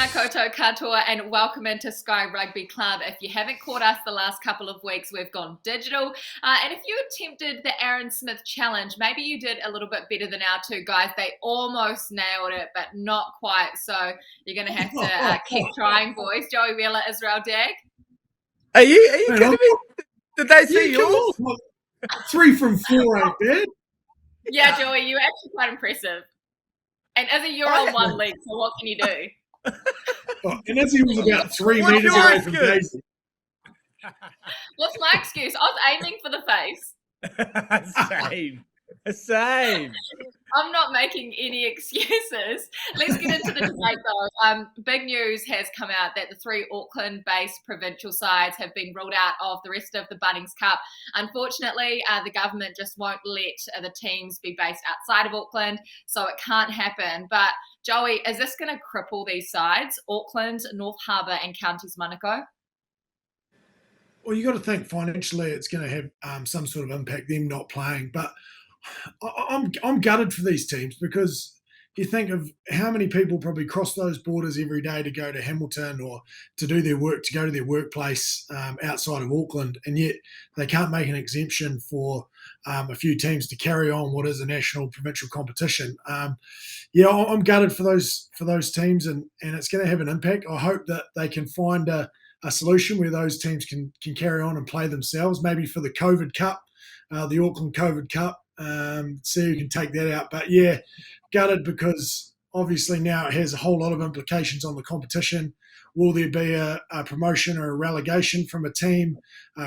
Tēnā koutou katoa and welcome into Sky Rugby Club. If you haven't caught us the last couple of weeks, we've gone digital. And if you attempted the Aaron Smith challenge, maybe you did a little bit better than our two guys. They almost nailed it, but not quite. So you're going to have to keep trying, boys. Joey Wheeler, Israel Dag. Are you kidding me? Did they see yours? 3 from 4 ain't bad. Yeah, Joey, you were actually quite impressive. And Izzy, you're on one league, so what can you do? And Izzy was about 3 metres away from Daisy. What's my excuse? I was aiming for the face. Same. I'm not making any excuses. Let's get into the debate, though. Big news has come out that the 3 Auckland-based provincial sides have been ruled out of the rest of the Bunnings Cup. Unfortunately, the government just won't let the teams be based outside of Auckland, so it can't happen. But, Joey, is this going to cripple these sides, Auckland, North Harbour and Counties Manukau? Well, you got to think financially it's going to have some sort of impact, them not playing. But I'm gutted for these teams because you think of how many people probably cross those borders every day to go to Hamilton or to do their work, to go to their workplace outside of Auckland, and yet they can't make an exemption for a few teams to carry on what is a national provincial competition. I'm gutted for those teams, and it's going to have an impact. I hope that they can find a solution where those teams can carry on and play themselves, maybe for the COVID Cup, the Auckland COVID Cup. See who can take that out. But yeah, gutted because obviously now it has a whole lot of implications on the competition. Will there be a promotion or a relegation from a team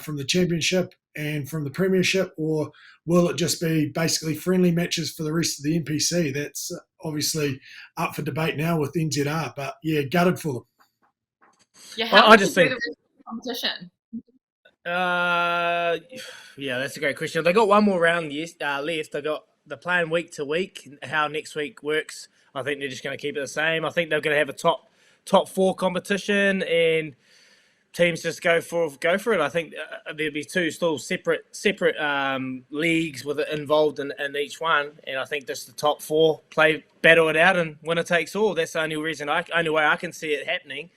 from the championship and from the premiership, or will it just be basically friendly matches for the rest of the NPC? That's obviously up for debate now with NZR, but yeah, gutted for them. Yeah, how I just think the rest of the competition? Yeah, that's a great question. They got one more round left. They're playing week to week. How next week works, I think they're just going to keep it the same. I think they're going to have a top 4 competition, and teams just go for it. I think there'll be 2 still separate leagues with it involved in each one, and I think just the top 4 battle it out, and winner takes all. That's the only way I can see it happening.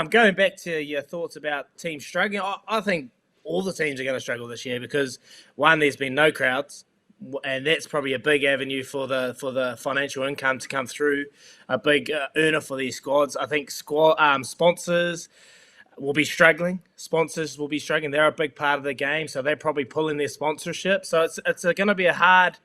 Going back to your thoughts about teams struggling, I think all the teams are going to struggle this year because, one, there's been no crowds, and that's probably a big avenue for the financial income to come through, a big earner for these squads. I think sponsors will be struggling. They're a big part of the game, so they're probably pulling their sponsorship. So it's going to be a hard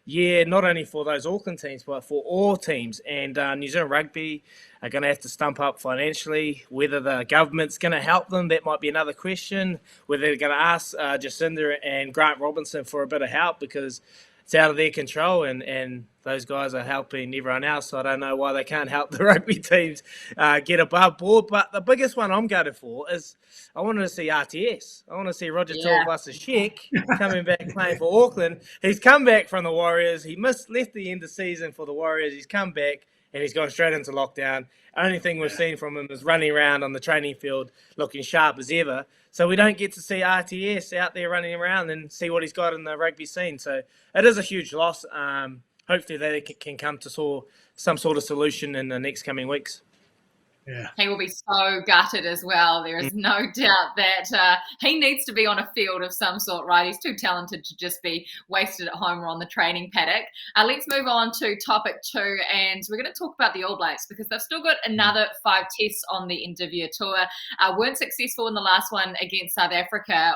year, not only for those Auckland teams, but for all teams. And New Zealand Rugby are going to have to stump up financially. Whether the government's going to help them, that might be another question. Whether they're going to ask Jacinda and Grant Robinson for a bit of help, because it's out of their control, and those guys are helping everyone else. So I don't know why they can't help the rugby teams get above board. But the biggest one I'm gutted for is I wanted to see RTS. I want to see Roger Tuivasa-Sheck coming back playing for Auckland. He's come back from the Warriors. He left the end of season for the Warriors. He's come back, and he's gone straight into lockdown. Only thing we've seen from him is running around on the training field looking sharp as ever. So we don't get to see RTS out there running around and see what he's got in the rugby scene. So it is a huge loss. Hopefully they can come to some sort of solution in the next coming weeks. Yeah. He will be so gutted as well. There is no doubt that he needs to be on a field of some sort, right? He's too talented to just be wasted at home or on the training paddock. Let's move on to topic 2, and we're going to talk about the All Blacks because they've still got another 5 tests on the Interview Tour. Weren't successful in the last one against South Africa.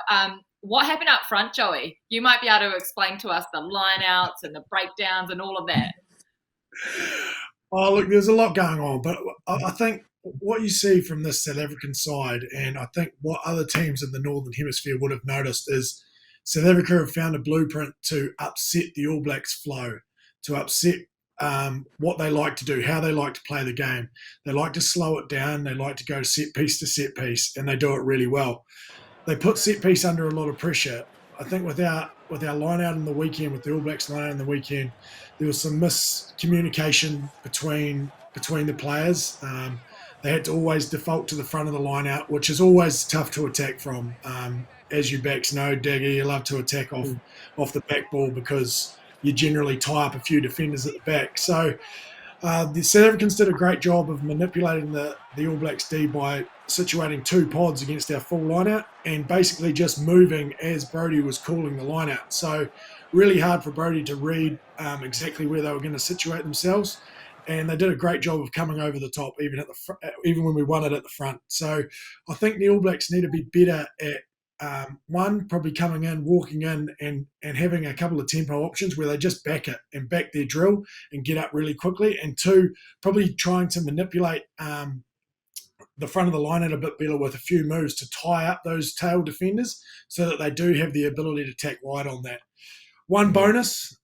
What happened up front, Joey? You might be able to explain to us the lineouts and the breakdowns and all of that. Oh, look, there's a lot going on, but I think what you see from this South African side, and I think what other teams in the Northern Hemisphere would have noticed, is South Africa have found a blueprint to upset the All Blacks' flow, to upset what they like to do, how they like to play the game. They like to slow it down. They like to go set piece to set piece, and they do it really well. They put set piece under a lot of pressure. I think with our line out in the weekend, with the All Blacks line out in the weekend, there was some miscommunication between the players. They had to always default to the front of the line out, which is always tough to attack from. As you backs know, Daggy, you love to attack off the back ball because you generally tie up a few defenders at the back. So The South Africans did a great job of manipulating the All Blacks D by situating 2 pods against our full lineout and basically just moving as Brodie was calling the lineout. So really hard for Brodie to read exactly where they were going to situate themselves. And they did a great job of coming over the top, even when we won it at the front. So I think the All Blacks need to be better at one, probably coming in, walking in, and having a couple of tempo options where they just back it and back their drill and get up really quickly. And two, probably trying to manipulate the front of the line out a bit better with a few moves to tie up those tail defenders so that they do have the ability to tack wide on that. One bonus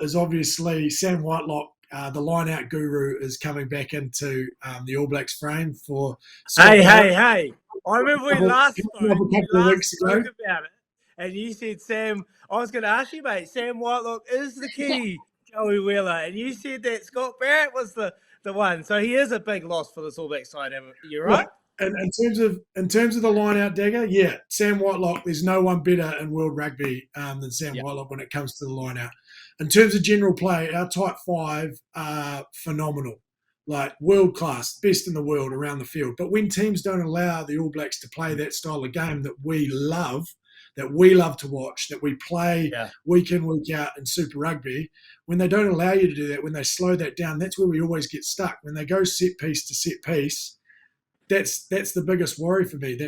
is obviously Sam Whitelock. The line-out guru is coming back into the All Blacks frame for Scott Hey. I remember we last spoke ago. about it, and you said, Sam, I was going to ask you, mate, Sam Whitelock is the key, Joey Wheeler, and you said that Scott Barrett was the one. So he is a big loss for this All Black side, you're right? And in terms of the line-out dagger, yeah, Sam Whitelock, there's no one better in world rugby than Sam Whitelock when it comes to the line-out. In terms of general play, our type 5 are phenomenal. Like world-class, best in the world around the field. But when teams don't allow the All Blacks to play that style of game that we love to watch, that we play week in, week out in Super Rugby, when they don't allow you to do that, when they slow that down, that's where we always get stuck. When they go set piece to set piece, that's the biggest worry for me.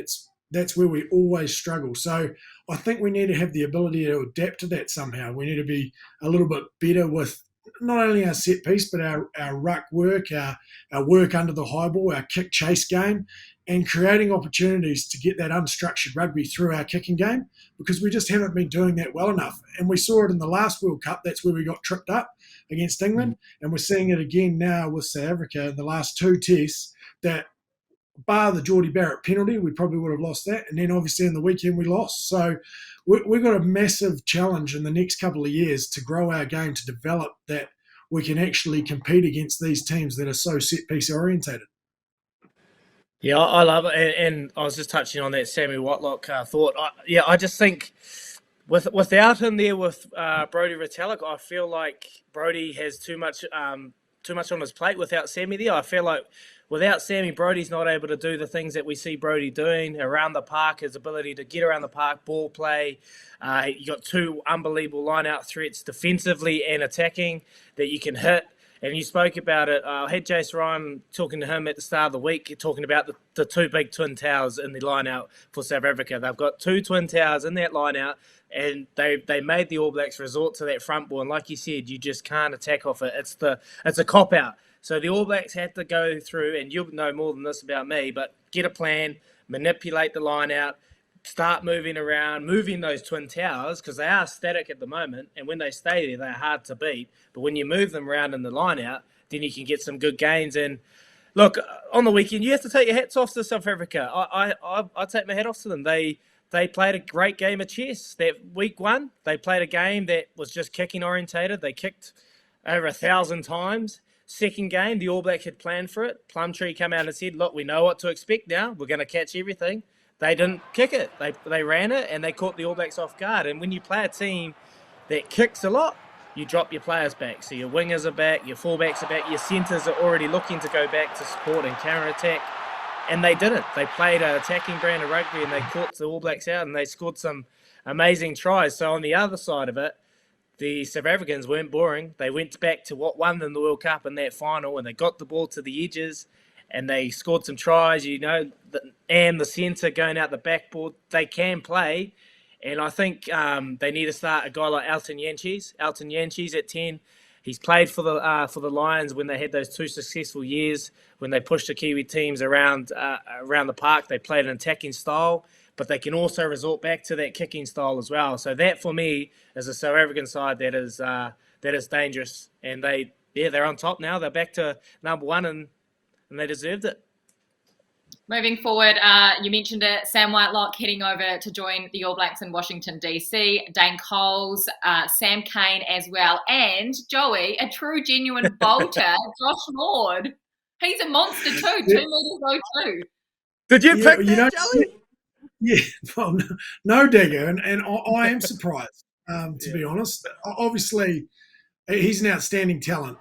That's where we always struggle. So I think we need to have the ability to adapt to that somehow. We need to be a little bit better with not only our set piece, but our ruck work, our work under the high ball, our kick chase game, and creating opportunities to get that unstructured rugby through our kicking game, because we just haven't been doing that well enough. And we saw it in the last World Cup. That's where we got tripped up against England. And we're seeing it again now with South Africa in the last 2 tests, that bar the Geordie Barrett penalty, we probably would have lost that. And then obviously in the weekend we lost. So we've got a massive challenge in the next couple of years to grow our game, to develop that we can actually compete against these teams that are so set piece orientated. Yeah, I love it. And I was just touching on that Sammy Whitelock thought. I just think without him there with Brodie Retallick, I feel like Brodie has too much on his plate without Sammy there. I feel like without Sammy, Brodie's not able to do the things that we see Brodie doing around the park, his ability to get around the park, ball play. You got 2 unbelievable line-out threats defensively and attacking that you can hit. And you spoke about it. I had Jace Ryan talking to him at the start of the week, talking about the 2 big twin towers in the line-out for South Africa. They've got 2 twin towers in that line-out, and they made the All Blacks resort to that front ball. And like you said, you just can't attack off it. It's a cop-out. So the All Blacks had to go through, and you'll know more than this about me, but get a plan, manipulate the line out, start moving around, moving those twin towers, because they are static at the moment, and when they stay there, they're hard to beat. But when you move them around in the line out, then you can get some good gains. And look, on the weekend, you have to take your hats off to South Africa. I take my hat off to them. They played a great game of chess. That week 1, they played a game that was just kicking orientated. They kicked over 1,000 times. Second game, the All Black had planned for it. Plumtree came out and said, look, we know what to expect now. We're going to catch everything. They didn't kick it. They ran it, and they caught the All Blacks off guard. And when you play a team that kicks a lot, you drop your players back. So your wingers are back, your fullbacks are back, your centres are already looking to go back to support and counter-attack. And they didn't. They played an attacking brand of rugby, and they caught the All Blacks out, and they scored some amazing tries. So on the other side of it, the South Africans weren't boring. They went back to what won them the World Cup in that final, and they got the ball to the edges, and they scored some tries, and the centre going out the backboard. They can play, and I think they need to start a guy like Elton Jantjies. Elton Jantjies at 10. He's played for the Lions when they had those 2 successful years, when they pushed the Kiwi teams around the park. They played an attacking style, but they can also resort back to that kicking style as well. So that, for me, is a South African side that is dangerous. And they're on top now. They're back to number 1, and they deserved it. Moving forward, you mentioned it, Sam Whitelock heading over to join the All Blacks in Washington, D.C., Dane Coles, Sam Cane as well, and Joey, a true, genuine bolter, Josh Lord. He's a monster too, 2 metres 02. Did you pick that, Joey? Yeah, well, no dagger, and I am surprised, to be honest. Obviously, he's an outstanding talent.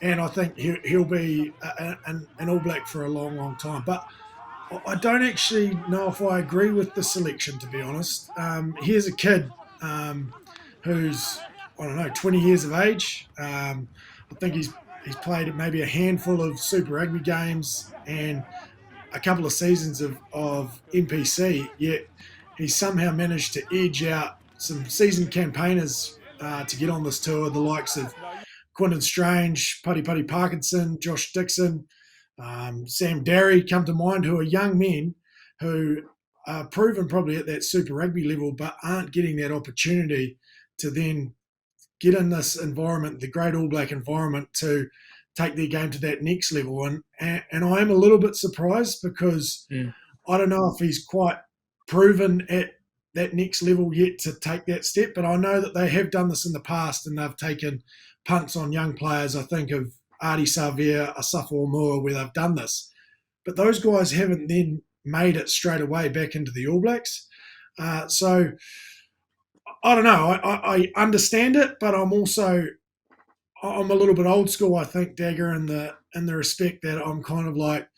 and I think he'll be an All Black for a long, long time. But I don't actually know if I agree with the selection, to be honest. Here's a kid who's, I don't know, 20 years of age. I think he's played maybe a handful of Super Rugby games and a couple of seasons of NPC, yet he's somehow managed to edge out some seasoned campaigners to get on this tour, the likes of Quinton Strange, Puddy Parkinson, Josh Dixon, Sam Darry come to mind, who are young men who are proven probably at that Super Rugby level, but aren't getting that opportunity to then get in this environment, the great All Black environment, to take their game to that next level. And I am a little bit surprised because I don't know if he's quite proven at that next level yet to take that step, but I know that they have done this in the past and they've taken punts on young players. I think of Ardie Savea, Asafa Omua, where they've done this. But those guys haven't then made it straight away back into the All Blacks. So I don't know. I understand it, but I'm a little bit old school, I think, Dagger, in the respect that I'm kind of like,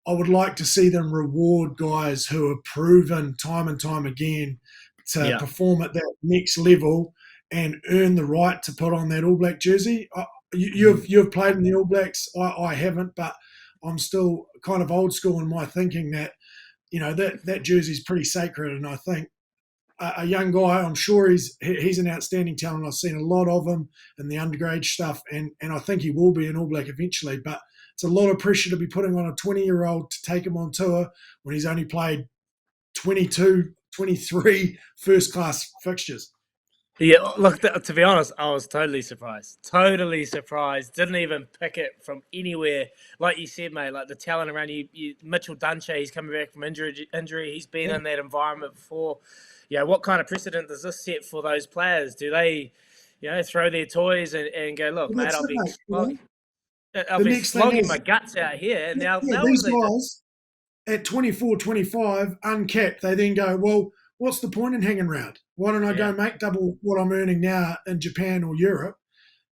I would like to see them reward guys who have proven time and time again to perform at that next level and earn the right to put on that All Black jersey. You've played in the All Blacks. I haven't, but I'm still kind of old school in my thinking that, that jersey is pretty sacred. And I think a young guy, I'm sure he's an outstanding talent. I've seen a lot of him in the undergrad stuff, and I think he will be an All Black eventually. But it's a lot of pressure to be putting on a 20-year-old to take him on tour when he's only played 22, 23 first-class fixtures. Yeah, look, to be honest, I was totally surprised. Totally surprised. Didn't even pick it from anywhere. Like you said, mate, like the talent around you. Mitchell Dunche, he's coming back from injury. He's been in that environment before. Yeah, what kind of precedent does this set for those players? Do they, throw their toys and go, look, mate, I've been slogging my guts out here. And now these guys at 24, 25, uncapped, they then go, well, what's the point in hanging around? Why don't I go make double what I'm earning now in Japan or Europe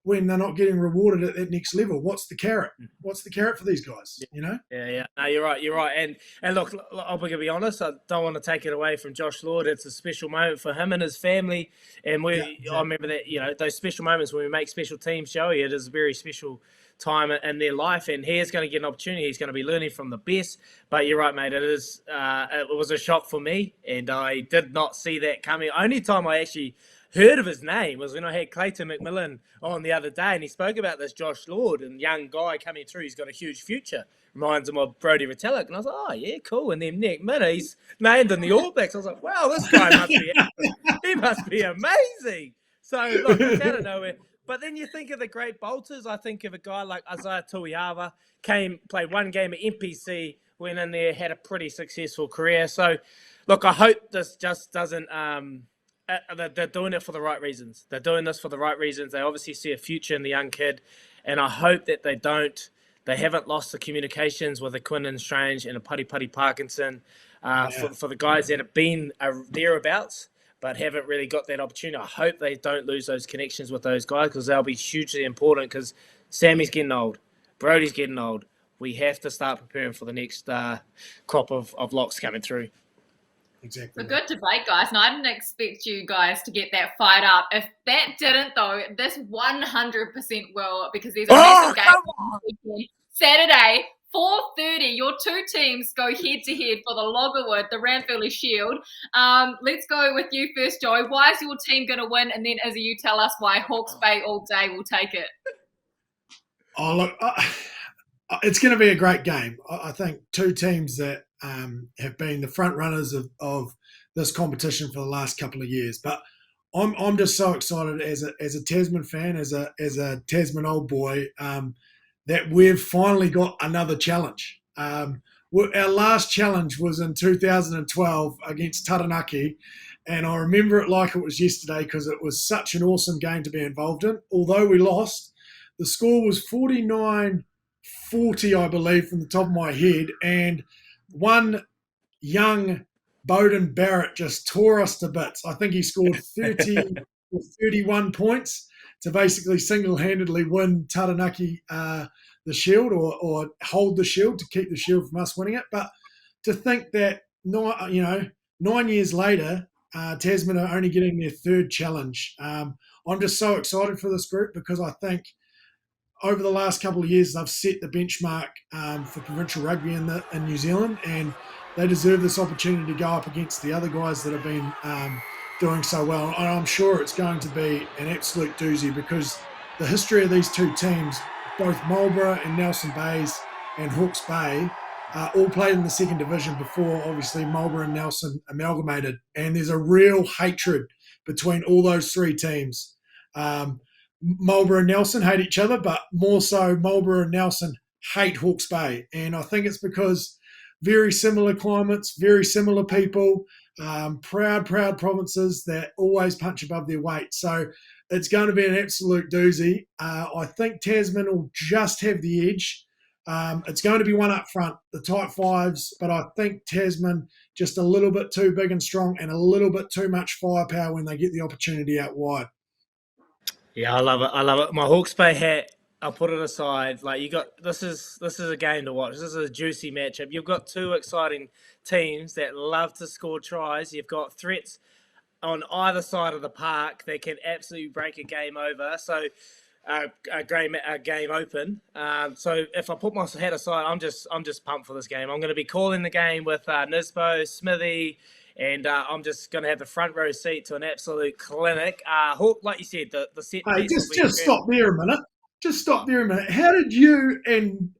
when they're not getting rewarded at that next level? What's the carrot? What's the carrot for these guys, Yeah. No, you're right. And look, I'll be honest, I don't want to take it away from Josh Lord. It's a special moment for him and his family. And exactly. I remember that, those special moments when we make special teams show you, it is a very special time in their life, and he is going to get an opportunity. He's going to be learning from the best. But you're right, mate. It was a shock for me, and I did not see that coming. Only time I actually heard of his name was when I had Clayton McMillan on the other day, and he spoke about this Josh Lord and young guy coming through. He's got a huge future. Reminds him of Brodie Retallick. And I was like, oh, yeah, cool. And then next minute, he's named in the All Blacks. I was like, wow, this guy he must be amazing. So, look, it's out of nowhere. But then you think of the great bolters. I think of a guy like Isaiah Tuiava, played one game at NPC, went in there, had a pretty successful career. So, look, I hope this just doesn't they're doing it for the right reasons. They're doing this for the right reasons. They obviously see a future in the young kid. And I hope that they haven't lost the communications with a Quinton Strange and a Puddy Parkinson for the guys that have been thereabouts, but haven't really got that opportunity. I hope they don't lose those connections with those guys, because they'll be hugely important, because Sammy's getting old. Brodie's getting old. We have to start preparing for the next crop of locks coming through. Exactly. It's a good debate, guys. And I didn't expect you guys to get that fired up. If that didn't, though, this 100% will, because there's a massive game Saturday, 4:30. Your two teams go head-to-head for the Loggerwood, the Ranfurly Shield. Let's go with you first, Joey. Why is your team going to win? And then, Izzy, you tell us why Hawke's Bay all day will take it. Oh, look, it's going to be a great game. I think two teams that have been the front runners of this competition for the last couple of years. But I'm just so excited as a Tasman fan, as a Tasman old boy, that we've finally got another challenge. Our last challenge was in 2012 against Taranaki, and I remember it like it was yesterday because it was such an awesome game to be involved in. Although we lost, the score was 49-40, I believe, from the top of my head, and one young Bowden Barrett just tore us to bits. I think he scored 30 or 31 points to basically single-handedly win Taranaki the Shield or hold the Shield to keep the Shield from us winning it. But to think that 9 years later, Tasman are only getting their third challenge. I'm just so excited for this group because I think over the last couple of years, they've set the benchmark for provincial rugby in New Zealand, and they deserve this opportunity to go up against the other guys that have been doing so well. And I'm sure it's going to be an absolute doozy because the history of these two teams, both Marlborough and Nelson Bays and Hawke's Bay, all played in the second division before, obviously, Marlborough and Nelson amalgamated. And there's a real hatred between all those three teams. Marlborough and Nelson hate each other, but more so Marlborough and Nelson hate Hawke's Bay. And I think it's because very similar climates, very similar people, proud provinces that always punch above their weight. So it's going to be an absolute doozy. I think Tasman will just have the edge. It's going to be one up front, the tight fives, but I think Tasman just a little bit too big and strong and a little bit too much firepower when they get the opportunity out wide. Yeah, I love it. I love it. My Hawke's Bay hat, I'll put it aside. Like this is a game to watch. This is a juicy matchup. You've got two exciting teams that love to score tries. You've got threats on either side of the park that can absolutely break a game over. So a game open. So if I put my hat aside, I'm just pumped for this game. I'm going to be calling the game with Nisbo, Smithy. And I'm just going to have the front row seat to an absolute clinic. Hawke, like you said, the set piece. Just stop there a minute. Just stop there a minute. How did you and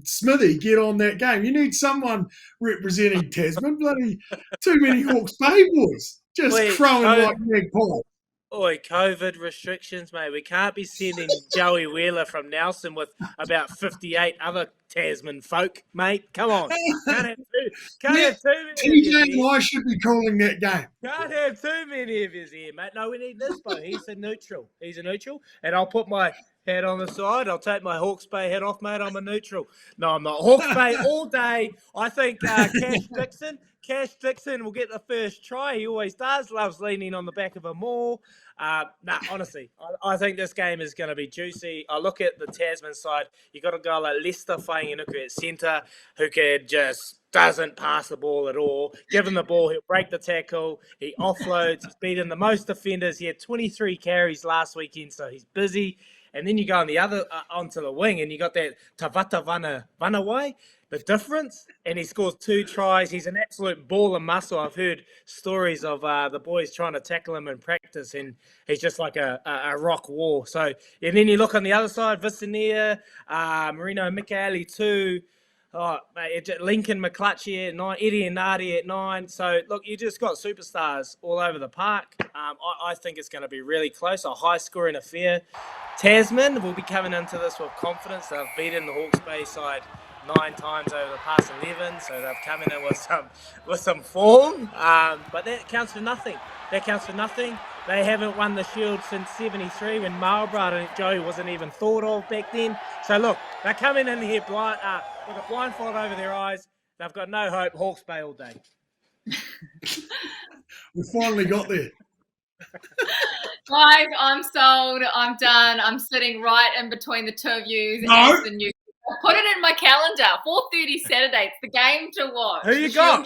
Smithy get on that game? You need someone representing Tasman. Bloody too many Hawke's Bay boys just crowing like magpies. Oi, COVID restrictions, mate. We can't be sending Joey Wheeler from Nelson with about 58 other Tasman folk, mate. Come on. Can't have too many. TJ and I should be calling that game. Can't have too many of his here, mate. No, we need Nisbo. He's a neutral. And I'll put my hat on the side. I'll take my Hawke's Bay hat off, mate. I'm a neutral. No, I'm not. Hawke's Bay all day. I think Cash Dixon will get the first try. He always does. Loves leaning on the back of a maul. Honestly, I think this game is going to be juicy. I look at the Tasman side. You got a guy like Lester Whainganuku at centre who doesn't pass the ball at all. Give him the ball, he'll break the tackle. He offloads. He's beaten the most defenders. He had 23 carries last weekend, so he's busy. And then you go on the other onto the wing, and you got that Tavata Vanawai, the difference, and he scores 2 tries. He's an absolute ball of muscle. I've heard stories of the boys trying to tackle him in practice, and he's just like a rock wall. So, and then you look on the other side, Vicinea, Marino Michaeli too. Oh, mate, Lincoln McClutchy at 9, Eddie and Nardi at 9. So, look, you just got superstars all over the park. I think it's going to be really close, a high-scoring affair. Tasman will be coming into this with confidence. They've beaten the Hawke's Bay side 9 times over the past 11, so they've come in with some form. But that counts for nothing. They haven't won the Shield since 73 when Marlborough and Joey wasn't even thought of back then. So look, they're coming in here blind, with a blindfold over their eyes. They've got no hope. Hawke's Bay all day. We finally got there. Guys, I'm sold. I'm done. I'm sitting right in between the two of you. No. And the new. Put it in my calendar. 4:30 Saturday. It's the game to watch. Who you got,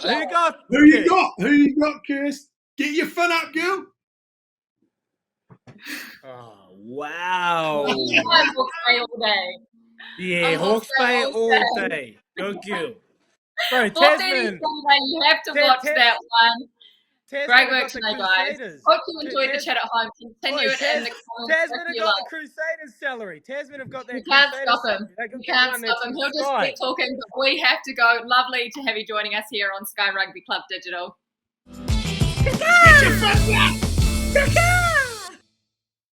Kirst? Get your fin up, girl. Oh, wow. Hawke's Bay all day. Yeah, Hawke's Bay all day. Go girl. Bro, 4:30 Tasman. Saturday, you have to watch that one. Tasman Great work today, guys. Hope you enjoyed the chat at home. Continue it in the comments. Tasman have got the Crusaders salary. Tasman have got that. You can't stop him. You can't stop him. He'll just keep talking, but we have to go. Lovely to have you joining us here on Sky Rugby Club Digital.